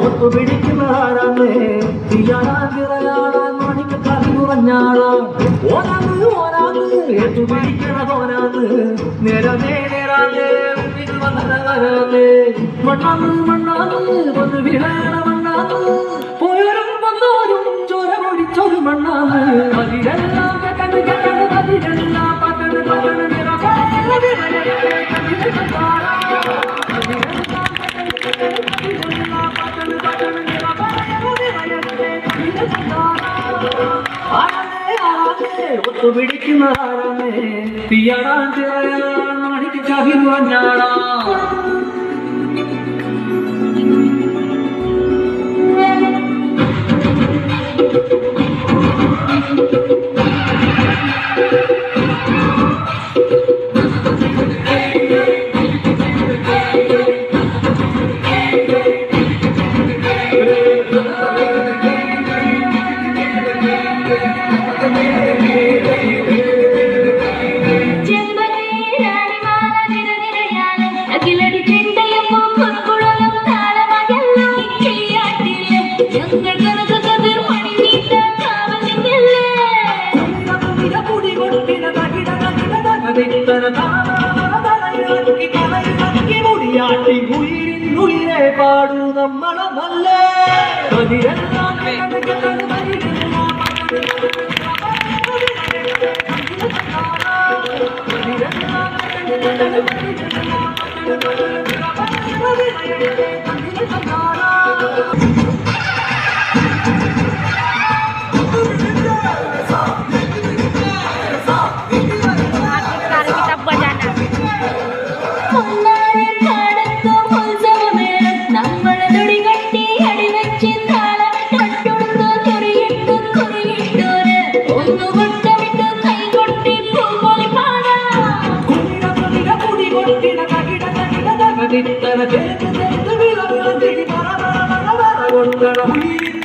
ഒത്തു പിടിക്കുന്ന ആരാണ് തീയാറാൻ മണിക്ക് കറി കുറഞ്ഞാടാം ഓരാന്ന് ഓരാന്ന് എത്തു പിടിക്കണതോരാന്ന് നേരമേ നേരാതെ വന്നേ മണ്ണാന്ന് മണ്ണാന്ന് വന്ന് വീഴണ മണ്ണാന്ന് പോയരും വന്നോരും ചോര പൊടിച്ചൊരു മണ്ണാന്ന് അതിരെല്ലാം അതിരെല്ലാം പട്ടണ് പട്ടണ് ഒത്തു പിടിക്കുന്ന ആരാണ് തീയാറാൻ തിറയാൻ മണിക്ക് ചാകി കുറഞ്ഞാടാ ഉയരെ പാടൂ നമ്മളെ നല്ല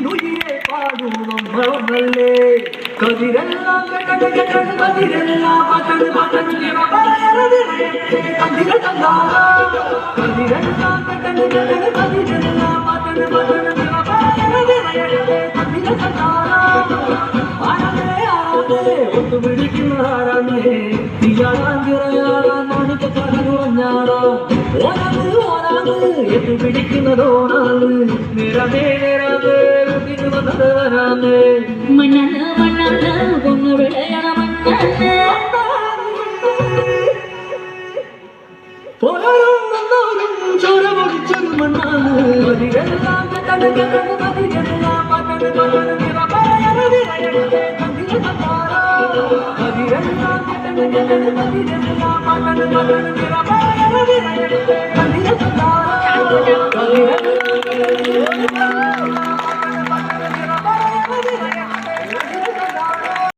ഉയരെ പാടൂ നമ്മളെ കതിരെല്ലാം കതിരെല്ലാം പട്ടണ് പട്ടണ് കതിരെല്ലാം കതിരെല്ലാം പട്ടണ് പട്ടണ് ഒത്തു പിടിക്കുന്ന ആരാണ് തീയാറാൻ തിറയാറാൻ മണിക്ക് കറി കുറഞ്ഞാടാ ഓരാന്ന് ഓരാന്ന് എത്തു പിടിക്കുന്നതോണാണ് നിറമേ നിറമേ വന്നത് വരാന്ന് മണ്ണാണ് മണ്ണാണ് കൊന്നു വിളയണ മണ്ണാണ് പോലും വന്നോരും ചോര പൊടിച്ചൊരു മണ്ണാണ് അതിരെല്ലാം അതിരെല്ലാം പട്ടണ് പട്ടണ്